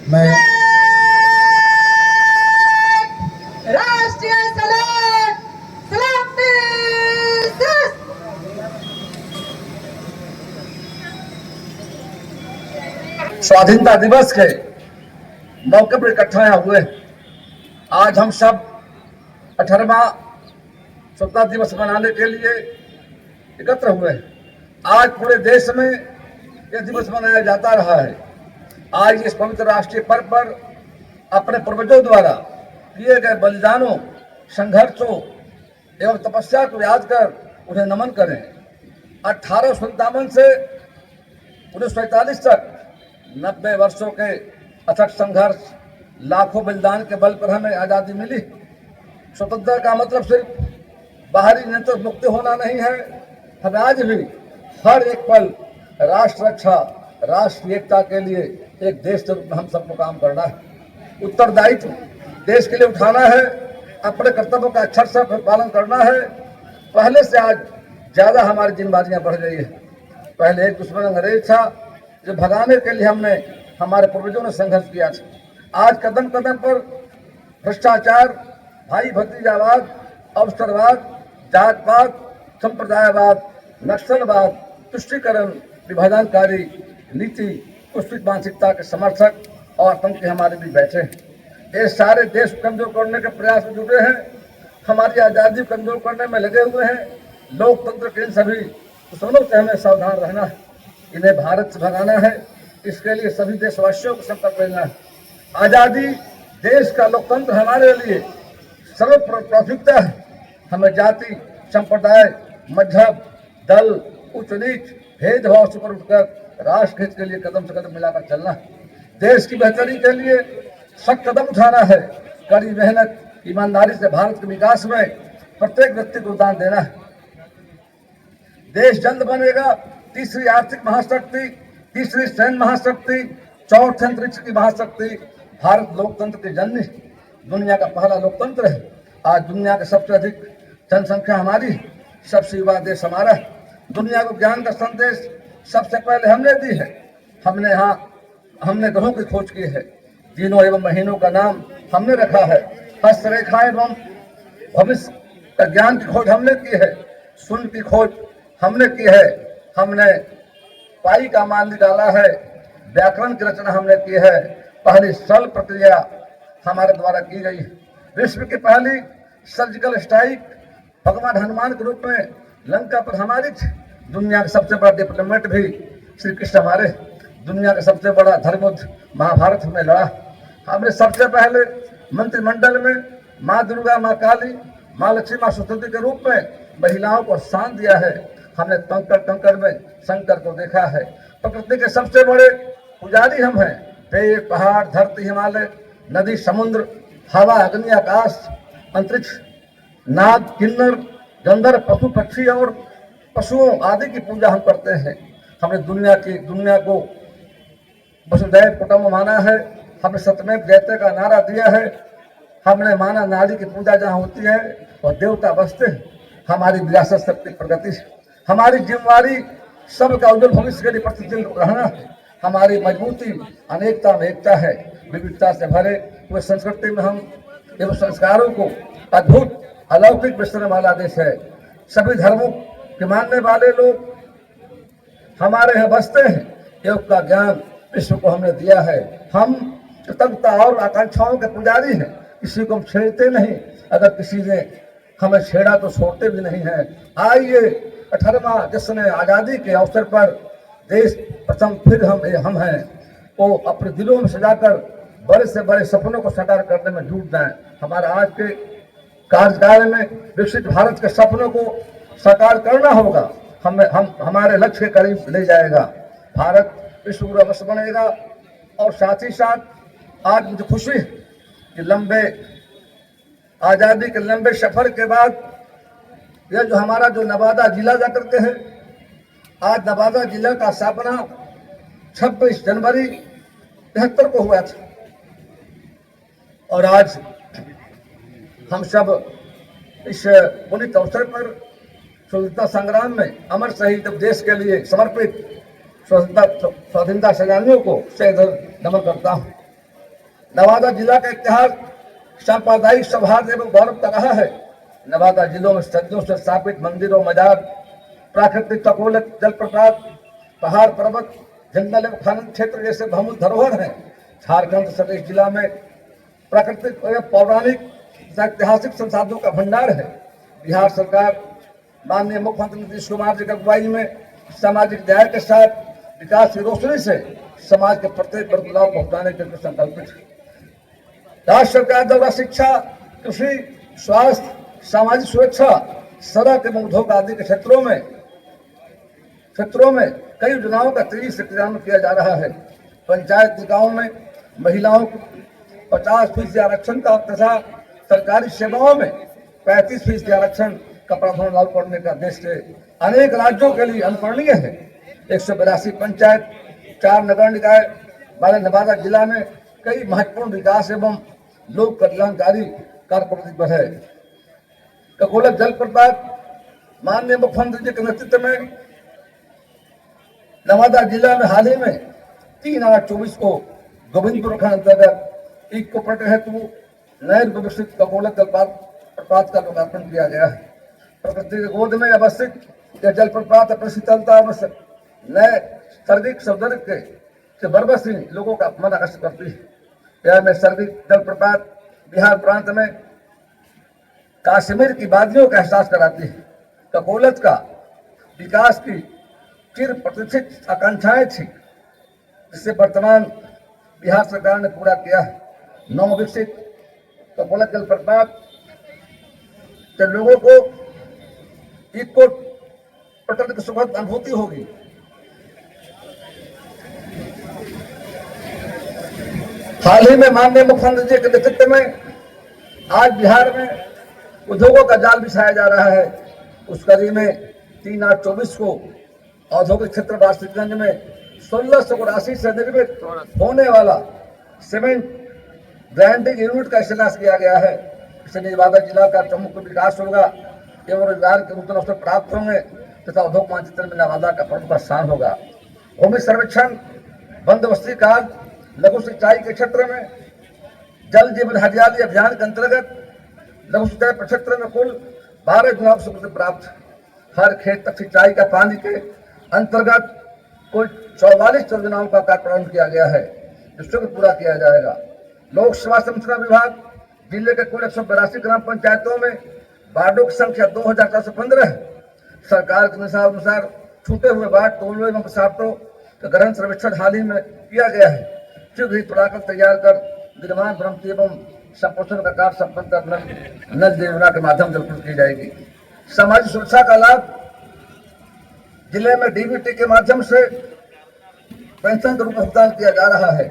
मैं राष्ट्रीय सलाम सलामी सस। स्वाधीनता दिवस के मौके पर इकट्ठा यहाँ हुए। आज हम सब 18वां स्वतंत्रता दिवस मनाने के लिए एकत्र हुए। आज पूरे देश में यह दिवस मनाया जाता रहा है। आज इस पवित्र राष्ट्रीय पर्व पर अपने पूर्वजों द्वारा किए गए बलिदानों, संघर्षों एवं तपस्या को याद कर उन्हें नमन करें। 1857 से 1947 तक 90 वर्षों के अथक संघर्ष, लाखों बलिदान के बल पर हमें आज़ादी मिली। स्वतंत्रता का मतलब सिर्फ बाहरी नियंत्रण मुक्त होना नहीं है। हमें आज भी हर एक पल राष्ट्र रक्षा, राष्ट्रीय एकता के लिए एक देश के रूप में हम सबको काम करना है। उत्तरदायित्व देश के लिए उठाना है, अपने कर्तव्यों का अक्षर से पालन करना है। पहले से आज ज़्यादा हमारी जिम्मेदारियां बढ़ गई है। पहले एक दुश्मन अंग्रेज था जो भगाने के लिए हमने हमारे पूर्वजों ने संघर्ष किया था। आज कदम कदम पर भ्रष्टाचार, भाई भतीजावाद, अवसरवाद, जातवाद, संप्रदायवाद, नक्सलवाद, तुष्टीकरण, विभाजनकारी नीति, कुत्सित मानसिकता के समर्थक और आतंकी हमारे भी बैठे हैं। ये सारे देश को कमजोर करने के प्रयास में जुटे हैं, हमारी आज़ादी को कमजोर करने में लगे हुए हैं। लोकतंत्र के इन सभी दुश्मनों से हमें सावधान रहना है, इन्हें भारत से भगाना है। इसके लिए सभी देशवासियों को संकल्प लेना है। आज़ादी, देश का लोकतंत्र हमारे लिए सर्व प्राथमिकता है। हमें जाति, संप्रदाय, मजहब, दल, उच्च नीच, भेदभाव से ऊपर उठकर राष्ट्र हित के लिए कदम से कदम मिलाकर चलना है। देश की बेहतरी के लिए सख्त कदम उठाना है। कड़ी मेहनत, ईमानदारी से भारत के विकास में प्रत्येक व्यक्ति को योगदान देना है। देश जल्द बनेगा तीसरी आर्थिक महाशक्ति, तीसरी सैन्य महाशक्ति, चौथे अंतरिक्ष की महाशक्ति। भारत लोकतंत्र की जननी, दुनिया का पहला लोकतंत्र है। आज दुनिया के सबसे अधिक जनसंख्या हमारी, सबसे युवा देश हमारा है। दुनिया को ज्ञान का संदेश सबसे पहले हमने दी है। हमने ग्रहों की खोज की है, दिनों एवं महीनों का नाम हमने रखा है। हस्तरेखा एवं भविष्य का ज्ञान की खोज हमने की है। शून्य की खोज हमने की है। हमने पाई का मान निकाला है। व्याकरण की रचना हमने की है। पहली सरल प्रक्रिया हमारे द्वारा की गई है। विश्व की पहली सर्जिकल स्ट्राइक भगवान हनुमान के रूप में लंका पर हमारी थी। दुनिया का सबसे बड़ा डिप्लोमेट भी श्री कृष्ण हमारे। दुनिया का सबसे बड़ा धर्म युद्ध महाभारत में लड़ा। हमने सबसे पहले मंत्रिमंडल में माँ दुर्गा, माँ काली, माँ लक्ष्मी, माँ सरस्वती के रूप में महिलाओं को स्थान दिया है। हमने कंकड़ में शंकर को देखा है। प्रकृति के सबसे बड़े पुजारी हम हैं। पेड़, पहाड़, धरती, हिमालय, नदी, समुद्र, हवा, अग्नि, आकाश, अंतरिक्ष, नाग, किन्नर, गंधर्व, पशु पक्षी और पशुओं आदि की पूजा हम करते हैं। हमने दुनिया को वसुधैव कुटुंब माना है। हमने सत्यमेव जयते का नारा दिया है। हमने माना नारी की पूजा जहाँ होती है और देवता बसते हैं। हमारी विरासत शक्ति प्रगति है। हमारी जिम्मेवारी सबका उज्जवल भविष्य के लिए प्रतिदिन रहना है। हमारी मजबूती अनेकता में एकता है। विविधता से भरे हुए संस्कृति में हम एवं संस्कारों को अद्भुत अलौकिक मिश्रण वाला देश है। सभी धर्मों के मानने वाले लोग हमारे यहाँ बसते हैं। योग का ज्ञान विश्व को हमने दिया है। हम कृतज्ञता और आकांक्षाओं के पुजारी हैं। किसी को हम छेड़ते नहीं, अगर किसी ने हमें छेड़ा तो छोड़ते भी नहीं हैं। आइए 18वां जश्न आज़ादी के अवसर पर देश प्रथम फिर हम हैं वो अपने दिलों में सजाकर बड़े से बड़े सपनों को साकार करने में जुट जाएं। हमारा आज के कार्यकाल में विकसित भारत के सपनों को साकार करना होगा। हमारे लक्ष्य के करीब ले जाएगा। भारत विश्व गुरु अवश्य बनेगा। और साथ ही साथ आज मुझे खुशी है कि लंबे आज़ादी के लंबे सफर के बाद यह जो हमारा जो नवादा जिला जा करते हैं, आज नवादा जिला का स्थापना 26 जनवरी 73 को हुआ था। और आज हम सब इस पुनीत अवसर पर स्वतंत्रता संग्राम में अमर शहीद देश के लिए समर्पित स्वतंत्रता सेनानियों को नमन करता हूँ। नवादा जिला का इतिहास सांप्रदायिक सौहार्द एवं गौरव का रहा है। नवादा जिलों में सदियों से स्थापित मंदिरों, मजार, प्राकृतिक ककोलत, जलप्रपात, पहाड़, पर्वत, जंगल एवं खनन क्षेत्र जैसे बहुमूल्य धरोहर हैं। झारखंड सदस्य जिला में प्राकृतिक एवं पौराणिक तथा ऐतिहासिक संसाधनों का भंडार है। बिहार सरकार माननीय मुख्यमंत्री नीतीश कुमार जी की अगुवाई में सामाजिक न्याय के साथ विकास की रोशनी से समाज के प्रत्येक वर्ग को लाभ पहुंचाने के लिए संकल्पित है। राज्य सरकार द्वारा शिक्षा, कृषि, स्वास्थ्य, सामाजिक सुरक्षा, सड़क एवं उद्योग आदि के क्षेत्रों में कई योजनाओं का तेजी से क्रियान्वयन किया जा रहा है। पंचायत निकायों में महिलाओं को 50% आरक्षण का तथा सरकारी सेवाओं में 35% आरक्षण का प्रावधान लागू करने का देश के अनेक राज्यों के लिए अनुकरणीय है। 182 पंचायत, 4 नगर निकाय वाले नवादा जिला में कई महत्वपूर्ण विकास एवं लोक कल्याणकारी कार्य पर है। ककोलत जलप्रपात माननीय मुख्यमंत्री जी के नेतृत्व में नवादा जिला में हाल ही में 3/8/24 को गोविंदपुर प्रखंड अंतर्गत इको पर्यटन हेतु नए विकसित ककोलत जलप्रपात का लोकार्पण किया गया है। प्रकृति के गोद में अवस्थित यह जलप्रपात अपनी शीतलता में नए नैसर्गिक सौंदर्य से बरबसी लोगों का मन आकर्षित करती है। यह नैसर्गिक जलप्रपात बिहार प्रांत में कश्मीर की वादियों का एहसास कराती है। ककोलत का विकास की चिर प्रतीक्षित आकांक्षाएं थी, जिसे वर्तमान बिहार सरकार ने पूरा किया है। नवविकसित ककोलत जलप्रपात से लोगों को इको पर्यटन की सुखद अनुभूति होगी। हाल ही में माननीय मुख्यमंत्री जी के नेतृत्व में आज बिहार में उद्योगों का जाल बिछाया जा रहा है। उस कड़ी में 3/8/24 को औद्योगिक क्षेत्र वार्षिकगंज में 1680 से निर्मित होने वाला सीमेंट ग्राइंडिंग यूनिट का शिलान्यास किया गया है। इससे नवादा जिला का प्रमुख विकास होगा एवं रोजगार के नूतन अवसर प्राप्त होंगे तथा उद्योग मानचित्र में नवादा का प्रमुख स्थान होगा। भूमि सर्वेक्षण, बंदोबस्ती कार्य, लघु सिंचाई के क्षेत्र में जल जीवन हरियाली अभियान के अंतर्गत लघु सिंचाई प्रक्षेत्र में कुल 12 योजनाओं को स्वीकृति प्राप्त। हर खेत तक सिंचाई का पानी के अंतर्गत कुल 44 योजनाओं का कार्य प्रारंभ किया गया है, जिसको पूरा किया जाएगा। लोक सेवा संरचना विभाग जिले के कुल 182 ग्राम पंचायतों में वार्डों की संख्या 2415 है। सरकार के अनुसार छूटे हुए वार्ड, टोलों एवं प्रसादों का गहन सर्वेक्षण हाल ही में किया गया है। शीघ्र ही पुराकर तैयार कर निर्माण, भ्रमति एवं संपोषण का कार्य संपन्न कर नल योजना के माध्यम से जल्द की जाएगी। सामाजिक सुरक्षा का लाभ जिले में डीबीटी के माध्यम से पेंशन के रूप में भुगतान किया जा रहा है।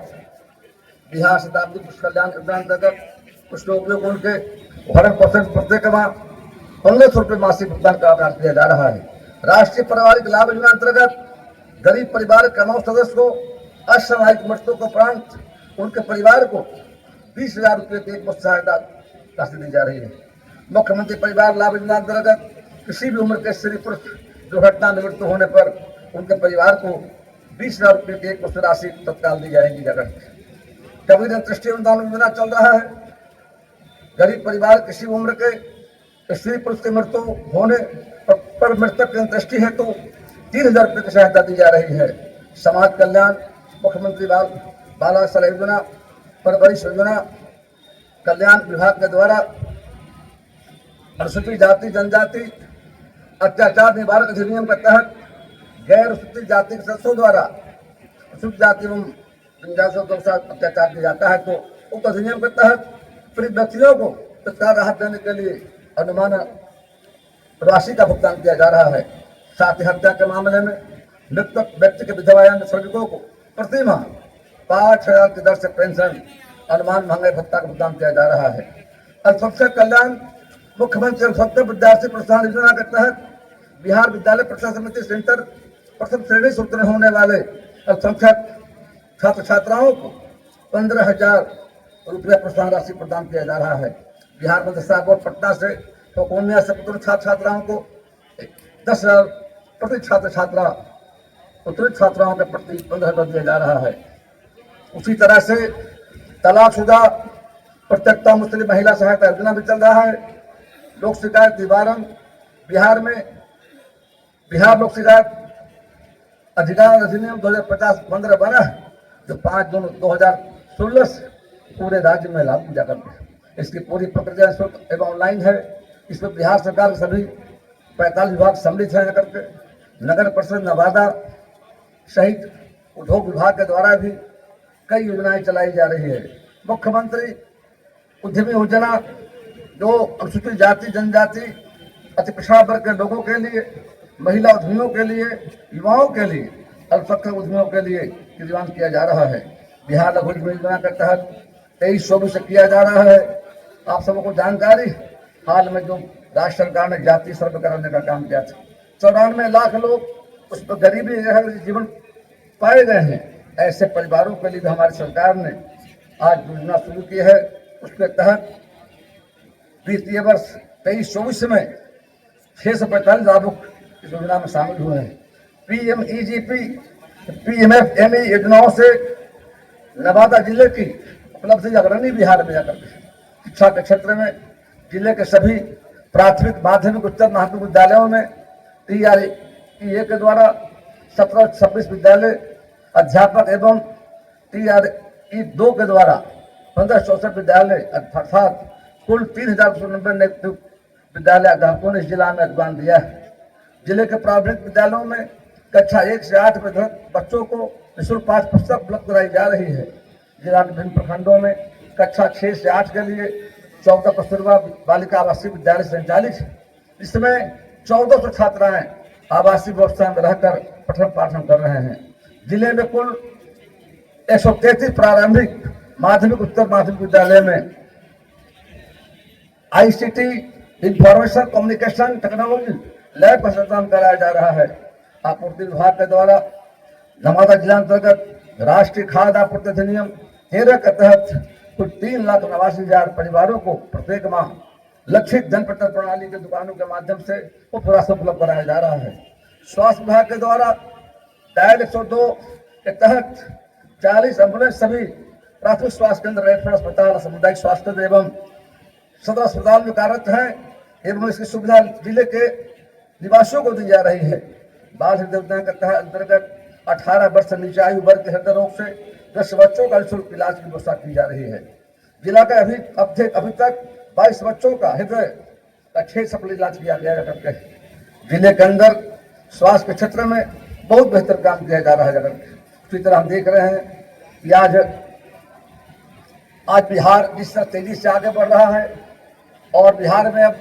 बिहार शताब्दी पुरुष कल्याण योजना अंतर्गत कुछ लोगों को उनके भरण पोषण प्रत्येक माह 1500 रुपये मासिक भुगतान का आग्रह किया जा रहा है। राष्ट्रीय पारिवारिक लाभ योजना अंतर्गत गरीब परिवार के 9 सदस्य को असामयिक मृत्यु के उपरांत उनके परिवार को 20,000 रुपये की एक मुश्त सहायता राशि दी जा रही है। मुख्यमंत्री परिवार लाभ योजना अंतर्गत किसी भी उम्र के स्त्री पुरुष दुर्घटना में मृत्यु होने पर उनके परिवार को 20,000 रुपये की एक मुश्त राशि तत्काल दी जाएगी। कबीर अंत्येष्टि अनुदान योजना चल रहा है। गरीब परिवार किसी उम्र के स्त्री पुरुष की मृत्यु होने पर मृतक की अंत्येष्टि हेतु 3,000 रुपये की सहायता दी जा रही है। समाज कल्याण मुख्यमंत्री बाल आश्रय योजना, परवरिश योजना कल्याण विभाग के द्वारा अनुसूचित जाति जनजाति अत्याचार निवारक अधिनियम के तहत गैर अनुसूचित जाति के सदस्यों द्वारा अनुसूचित जाति एवं जनजातियों के साथ अत्याचार किया जाता है, तो उक्त अधिनियम के तहत पीड़ित व्यक्तियों को तत्काल राहत देने के लिए अनुमान राशि का भुगतान किया जा रहा है। साथ ही हत्या के मामले में मृतक व्यक्ति के विधवा या श्रमिकों को प्रति माह 5,000 की दर से पेंशन अनुमान महंगाई भत्ता का भुगतान किया जा रहा है। अल्पसंख्यक कल्याण मुख्यमंत्री अल्पसंख्यक विद्यार्थी प्रोत्साहन योजना के तहत बिहार विद्यालय परीक्षा समिति सेंटर प्रथम श्रेणी से उत्तीर्ण होने वाले अल्पसंख्यक छात्र छात्राओं को 15,000 रुपये प्रोत्साहन राशि प्रदान किया जा रहा है। बिहार मदरसा बोर्ड पटना से तो पूर्णिया से उत्तीर्ण छात्र छात्राओं को 10,000 प्रति छात्र छात्रा उत्तीर्ण छात्राओं के प्रति 15,000 दिया जा रहा है। उसी तरह से तलाकशुदा प्रत्यक्षता मुस्लिम महिला सहायता योजना भी चल रहा है। लोक शिकायत निवारण बिहार में बिहार लोक शिकायत अधिकार अधिनियम 2050-15 बना है, जो 5 जून 2016 से पूरे राज्य में लागू किया करते हैं। इसकी पूरी प्रक्रिया शुल्क एवं ऑनलाइन है। इसमें बिहार सरकार के सभी 45 विभाग सम्मिलित है करके नगर परिषद नवादा सहित उद्योग विभाग के द्वारा भी कई योजनाएं चलाई जा रही है। मुख्यमंत्री उद्यमी योजना जो अनुसूचित जाति जनजाति अति पिछड़ा वर्ग के लोगों के लिए, महिला उद्यमियों के लिए, युवाओं के लिए, अल्पसंख्यक उद्यमियों के लिए निर्माण किया जा रहा है। बिहार लघु उद्यम योजना के तहत 23-24 से किया जा रहा है। आप सबको जानकारी, हाल में जो राज्य सरकार ने जाति सर्वे कराने का काम किया था, 94 लाख लोग उस पर गरीबी जीवन पाए गए हैं। ऐसे परिवारों के लिए भी हमारी सरकार ने आज योजना शुरू की है। उसके तहत वित्तीय वर्ष 23-24 में 645 लाभुक इस योजना में शामिल हुए हैं। PMEGP PMFME योजनाओं से नवादा जिले की उपलब्धि अग्रणी बिहार में जाकर शिक्षा के क्षेत्र में जिले के सभी प्राथमिक माध्यमिक उच्चतर माध्यमिक विद्यालयों में TREA के द्वारा 1726 विद्यालय अध्यापक एवं TRE2 के द्वारा 1564 विद्यालय अर्थात कुल 3090 विद्यालय अध्यापकों ने इस जिला में योगदान दिया है। जिले के प्राथमिक विद्यालयों में कक्षा 1 से 8 बच्चों को निःशुल्क पाठ्य पुस्तक उपलब्ध कराई जा रही है। जिला के विभिन्न प्रखंडों में कक्षा 6 से 8 के लिए 14 कस्तूरबा बालिका आवासीय विद्यालय संचालित है। इसमें 1400 छात्राएं आवासीय व्यवस्था में रहकर पठन पाठन कर रहे हैं। जिले में कुल 133 प्रारंभिक माध्यमिक उच्चतर माध्यमिक विद्यालय में ICT information communication technology lab का संचालन कराया जा रहा है। आपूर्ति विभाग के द्वारा नवादा जिला अंतर्गत राष्ट्रीय खाद्य आपूर्ति अधिनियम 13 के तहत कुल 3,89,000 परिवारों को प्रत्येक माह लक्षित जनप्रतिनिधि प्रणाली के दुकानों के माध्यम से उपराशन उपलब्ध कराया जा रहा है। स्वास्थ्य विभाग के द्वारा डायल 102 के तहत 40 एम्बुलेंस सभी प्राथमिक स्वास्थ्य केंद्र, रेफरल अस्पताल, सामुदायिक स्वास्थ्य एवं सदर अस्पताल में कार्यरत है एवं इसकी सुविधा जिले के निवासियों को दी जा रही है। बाल हृदय योजना के तहत अंतर्गत 18 वर्ष से नीचे आयु वर्ग के हृदय रोग से 10 बच्चों का निःशुल्क इलाज की व्यवस्था की जा रही है। जिला का अभी तक 22 बच्चों का हृदय का 6 सफल इलाज किया गया करके जिले के अंदर स्वास्थ्य के क्षेत्र में बहुत बेहतर काम किया जा रहा है। इसी तरह हम देख रहे हैं कि आज बिहार जिस तरह तेजी से आगे बढ़ रहा है और बिहार में अब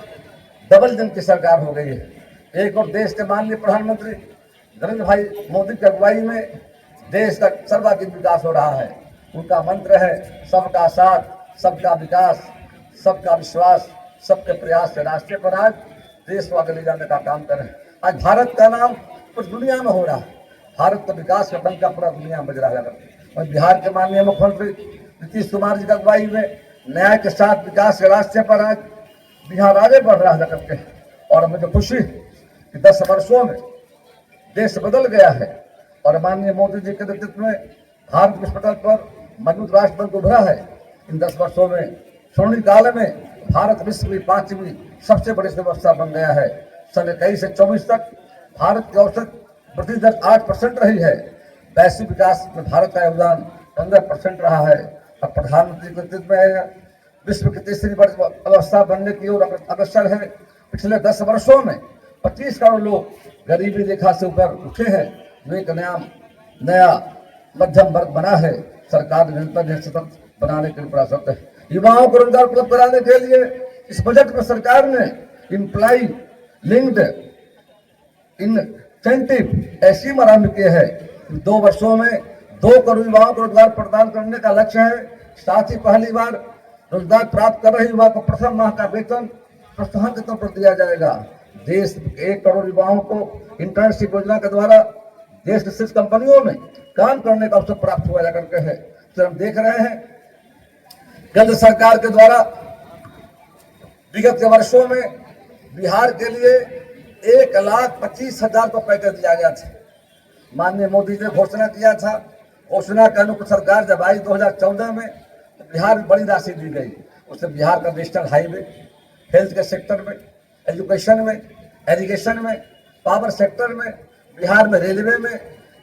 डबल इंजन की सरकार हो गई है। एक और देश के माननीय प्रधानमंत्री नरेंद्र भाई मोदी की अगुवाई में देश का सर्वाधिक विकास हो रहा है। उनका मंत्र है सबका साथ, सबका विकास, सबका विश्वास, सबके प्रयास से रास्ते पर आज देश को आगे ले जाने का काम करें। आज भारत का नाम पूरी दुनिया में हो रहा है। भारत का विकास का डंका पूरा दुनिया में बज रहा है। और बिहार के माननीय मुख्यमंत्री नीतीश कुमार जी की अगुवाई में न्याय के साथ विकास के रास्ते पर आज बिहार आगे बढ़ रहा है करके। और मुझे खुशी कि 10 वर्षों में देश बदल गया है और माननीय मोदी जी के नेतृत्व में भारत विश्व पटल पर मजबूत राष्ट्र बन के उभरा है। इन 10 वर्षों में स्वर्णिम काल में भारत विश्व की 5वीं सबसे बड़ी व्यवस्था बन गया है। सन 21 से 24 तक भारत की औसत वृद्धि दर 8% रही है। वैश्विक विकास में भारत का योगदान 15% रहा है। अब प्रधानमंत्री के नेतृत्व में विश्व की तीसरी बड़ी अवस्था बनने की ओर अग्रसर है। पिछले 10 वर्षों में 25 करोड़ लोग गरीबी रेखा से ऊपर उठे हैं, जो एक नया मध्यम वर्ग बना है। सरकार निरंतर सतत बनाने के लिए प्रयासरत है। युवाओं को रोजगार उपलब्ध कराने के लिए इस बजट में सरकार ने इम्प्लाई लिंक्ड इंसेंटिव स्कीम आरंभ किए हैं। 2 वर्षों में 2 करोड़ युवाओं को रोजगार प्रदान करने का लक्ष्य है। साथ ही पहली बार रोजगार प्राप्त कर रहे युवा को प्रथम माह का वेतन प्रोत्साहन के तौर पर दिया जाएगा। देश 1 करोड़ युवाओं को इंटर्नशिप योजना के द्वारा देश की शीर्ष कंपनियों में काम करने का अवसर प्राप्त हुआ करके है। तो हम देख रहे हैं केंद्र सरकार के द्वारा विगत के वर्षों में बिहार के लिए 1,25,000 को पैकेज दिया गया था। माननीय मोदी जी ने घोषणा किया था। घोषणा के अनुरूप सरकार जब आई 2014 में, तो बिहार में बड़ी राशि दी गई। उससे बिहार का नेशनल हाईवे, हेल्थ के सेक्टर में, एजुकेशन में, एरीगेशन में, पावर सेक्टर में, बिहार में रेलवे में,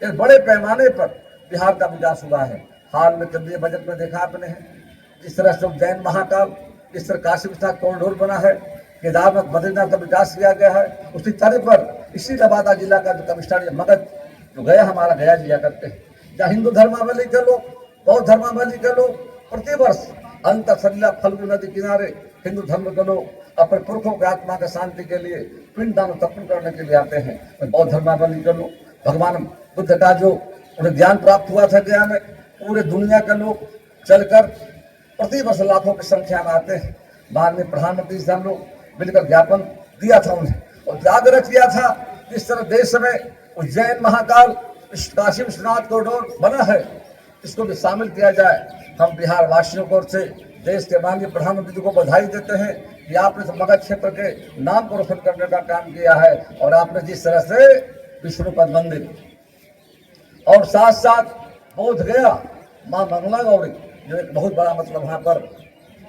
एक बड़े पैमाने पर बिहार का विकास हुआ है। हाल में केंद्रीय बजट में देखा आपने है जिस तरह से उज्जैन महाकाल, जिस तरह काशी विश्वनाथ कॉरिडोर बना है, केदारनाथ बद्रीनाथ का विकास किया गया है। उसी तरह पर इसी नवादा जिला का जो कमिश्नर मगध जो गया हमारा गया जिया करते हैं, जहाँ हिंदू धर्मावली के लोग, बौद्ध धर्मावली के लोग प्रतिवर्ष अंत सलिला फल्गु नदी किनारे हिंदू धर्म के लोग अपने पुरखों की आत्मा के शांति के लिए पिंडदान तर्पण करने के लिए आते हैं। बौद्ध धर्मावली के लोग, भगवान बुद्ध का जो उन्हें ज्ञान प्राप्त हुआ था गया में, पूरे दुनिया के लोग चलकर प्रतिवर्ष लाखों की संख्या में आते हैं। माननीय प्रधानमंत्री से हम लोग मिलकर ज्ञापन दिया था उन्हें और आग्रह किया था जिस तरह देश में उज्जैन महाकाल, काशी विश्वनाथ कॉरिडोर बना है, इसको भी शामिल किया जाए। हम बिहार वासियों को ओर से देश के माननीय प्रधानमंत्री जी को बधाई देते हैं कि आपने मगध क्षेत्र के नाम को रोशन करने का काम किया है और आपने जिस तरह से विष्णुपद मंदिर और साथ साथ बोध गया माँ मंगला गौरी जो एक बहुत बड़ा मतलब वहाँ पर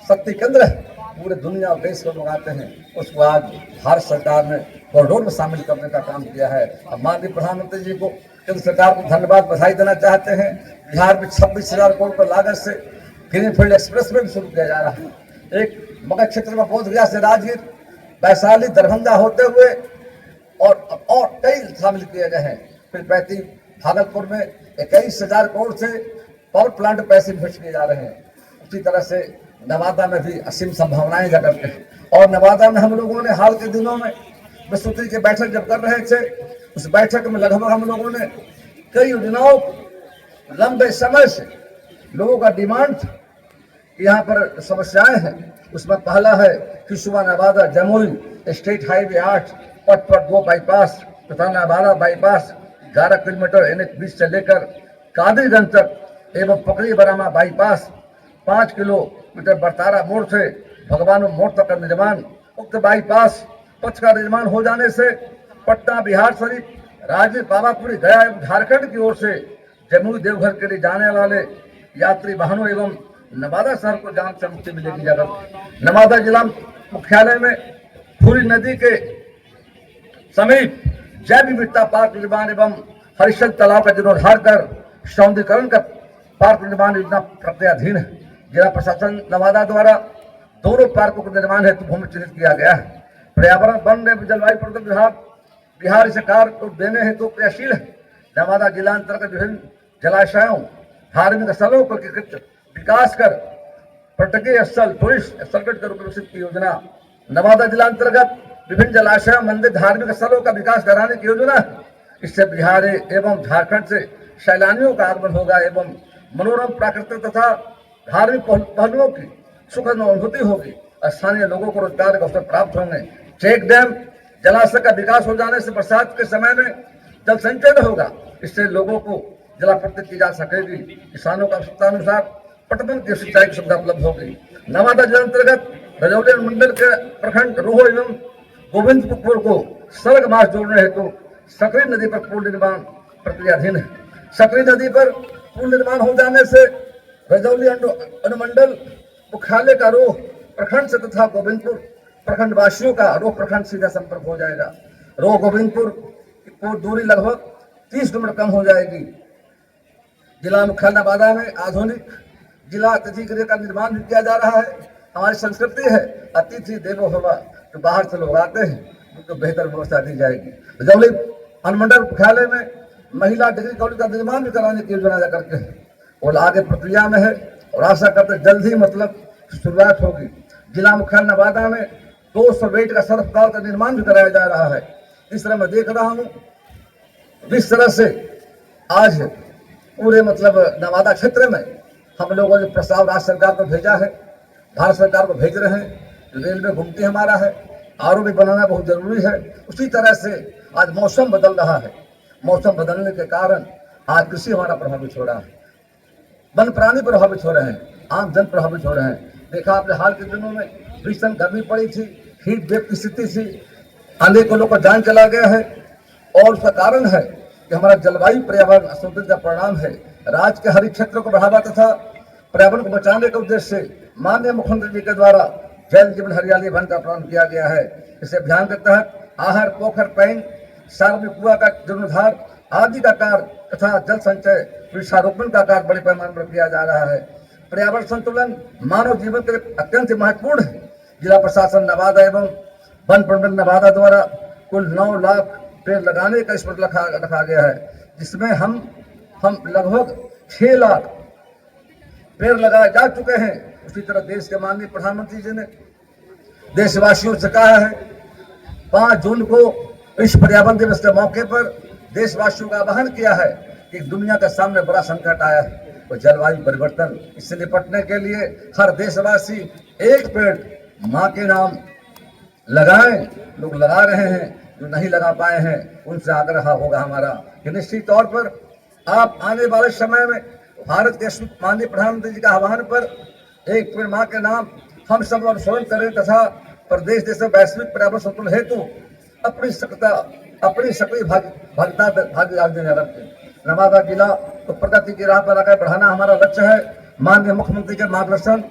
शक्ति केंद्र है, पूरे दुनिया और देश के लोग आते हैं, उसको आज भारत सरकार ने कॉरिडोर में शामिल करने का काम किया है। अब माननीय प्रधानमंत्री जी को केंद्र सरकार को धन्यवाद बधाई देना चाहते हैं। बिहार में 26,000 करोड़ रुपये लागत से ग्रीनफील्ड एक्सप्रेस में भी शुरू किया जा रहा है। एक मगध क्षेत्र में बोध गया से राजगीर, वैशाली, दरभंगा होते हुए और कई शामिल किए गए हैं। फिर 35 भागलपुर में 21,000 करोड़ से पावर प्लांट पैसे इन्वेस्ट किए जा रहे हैं। उसी तरह से नवादा में भी असीम संभावनाएं जगह हैं। और नवादा में हम लोगों ने हाल के दिनों में विस्तृति की बैठक जब कर रहे थे, उस बैठक में लगभग हम लोगों ने कई योजनाओं लंबे समय से लोगों का डिमांड यहाँ पर समस्याएं हैं। उसमें पहला है किशुआ नवादा जमुई स्टेट हाईवे 8 पथ पर 2 बाईपास तथा नवादा बाईपास 11 किलोमीटर NH20 से लेकर कादिरगंज तक एवं पकड़ी बरामा बाईपास 5 किलोमीटर बरतारा मोड़ से भगवान मोड़ तक का निर्माण। उक्त बाईपास पथ का निर्माण हो जाने से पटना, बिहार शरीफ, राजगीर, पावापुरी, गया एवं झारखंड की ओर से जमुई देवघर के लिए जाने वाले यात्री वाहनों एवं नवादा शहर को जान से मुक्ति मिलेगी। जगह नवादा जिला मुख्यालय में फूली नदी के समीप जैव विविधता पार्क निर्माण एवं हरिश्चंद्र तालाब का जीर्णोद्धार कर सौंदर्यीकरण का पार्क निर्माण योजना प्रक्रियाधीन है। जिला प्रशासन नवादा द्वारा दोनों पार्कों का निर्माण हेतु भूमि चिन्हित किया गया है। पर्यावरण, वन एवं जलवायु परिवर्तन विभाग बिहार इस कार्य को देने हेतु प्रयासशील है। नवादा जिला अंतर्गत विभिन्न जलाशयों, धार्मिक स्थलों को विकास कर पर्यटकीय स्थल, टूरिस्ट सर्किट के रूप में विकसित की योजना। नवादा जिला अंतर्गत विभिन्न जलाशयों, मंदिर, धार्मिक स्थलों का विकास कराने की योजना है। इससे बिहार एवं झारखंड से सैलानियों का आगमन होगा एवं मनोरम प्राकृतिक तथा धार्मिक पहलुओं की सुखद अनुभूति होगी। स्थानीय लोगों को रोजगार के अवसर प्राप्त होंगे। चेक डैम, जलाशय का विकास हो जाने से बरसात के समय में जल संचयन होगा। इससे लोगों को जलापूर्ति की जा सकेगी। किसानों का आवश्यकतानुसार पटवन की सिंचाई की सुविधा उपलब्ध होगी। नवादा जिला अंतर्गत रजौली मंडल के प्रखंड रोह एवं गोविंदपुर को सड़क मार्ग जोड़ने हेतु सकरी नदी पर पुल निर्माण प्रक्रियाधीन है। सकरी नदी पर पुल निर्माण हो जाने से रजौली अनुमंडल मुख्यालय का रोह प्रखंड से तथा गोविंदपुर प्रखंड वासियों का रोह प्रखंड सीधा संपर्क हो जाएगा। रोह गोविंदपुर की दूरी लगभग 30 किलोमीटर कम हो जाएगी। जिला मुख्यालय नवादा में आधुनिक जिला अतिथि गृह का निर्माण भी किया जा रहा है। हमारी संस्कृति है अतिथि देवो भव, जो बाहर से लोग आते हैं उनको बेहतर व्यवस्था दी जाएगी। रजौली अनुमंडल मुख्यालय में महिला डिग्री कॉलेज का निर्माण भी कराने की योजना करके है और आगे प्रक्रिया में है और आशा करते जल्द ही मतलब शुरुआत होगी। जिला मुख्यालय नवादा में 200 बेड का सदर अस्पताल का निर्माण भी कराया जा रहा है। इस तरह मैं देख रहा हूँ जिस तरह से आज पूरे मतलब नवादा क्षेत्र में हम लोगों ने प्रस्ताव राज्य सरकार को भेजा है, भारत सरकार को भेज रहे हैं। रेलवे घूमती हमारा है, आरओ भी बनाना बहुत जरूरी है। उसी तरह से आज मौसम बदल रहा है। मौसम बदलने के कारण आज कृषि हमारा प्रभावित हो रहा है, वन प्राणी प्रभावित हो रहे हैं, आम जन प्रभावित हो रहे हैं। देखा आपने हाल के दिनों में भीषण गर्मी पड़ी थी, हीट वेव की स्थिति थी, अनेकों लोगों का जान चला गया है और उसका कारण है कि हमारा जलवायु पर्यावरण असंतुलन का परिणाम है। राज्य के हरित क्षेत्र को बढ़ावा तथा पर्यावरण को बचाने के उद्देश्य से माननीय मुख्यमंत्री जी के द्वारा जल जीवन हरियाली अभियान का प्रारंभ किया गया है। इस अभियान के तहत आहर, पोखर, पैंग, सार्वजनिक कुआ का जीर्णोद्धार आदि का कार्य तथा जल संचय, वृक्षारोपण का कार्य बड़े पैमाने पर किया जा रहा है। पर्यावरण संतुलन मानव जीवन के लिए अत्यंत महत्वपूर्ण है। जिला प्रशासन नवादा एवं वन प्रबंधन नवादा द्वारा कुल 9 लाख पेड़ लगाने का स्पष्ट रखा गया है, जिसमें हम लगभग 6 लाख पेड़ लगाए जा चुके हैं। उसी तरह देश के माननीय प्रधानमंत्री जी ने देशवासियों से कहा है 5 जून को विश्व पर्यावरण दिवस के मौके पर देशवासियों का आह्वान किया है कि दुनिया के सामने बड़ा संकट आया है तो जलवायु परिवर्तन, इससे निपटने के लिए हर देशवासी एक पेड़ माँ के नाम लगाएं। लोग लगा रहे हैं, जो नहीं लगा पाए हैं उनसे आग्रह होगा हमारा कि निश्चित तौर पर आप आने वाले समय में भारत के माननीय प्रधानमंत्री जी का आह्वान पर एक पेड़ माँ के नाम हम सब अनुसरण करें तथा प्रदेश देश में वैश्विक पर्यावरण संतुलन हेतु अपनी सक्रिय भागीदारी देने रखें। नवादा जिला को प्रगति की राह पर आगे बढ़ाना हमारा लक्ष्य है। माननीय मुख्यमंत्री के मार्गदर्शन,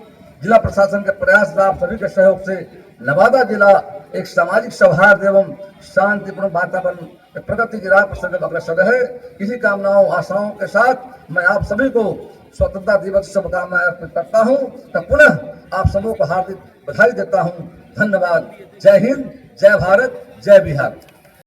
जिला प्रशासन के प्रयास व आप सभी के सहयोग से नवादा जिला एक सामाजिक सौहार्द एवं शांतिपूर्ण वातावरण प्रगति की राह पर सदैव अग्रसर है। इसी कामनाओं आशाओं के साथ मैं आप सभी को स्वतंत्रता दिवस शुभकामनाएं अर्पित करता हूं। तो पुनः आप सबों को हार्दिक बधाई देता हूं। धन्यवाद। जय हिंद, जय भारत, जय बिहार।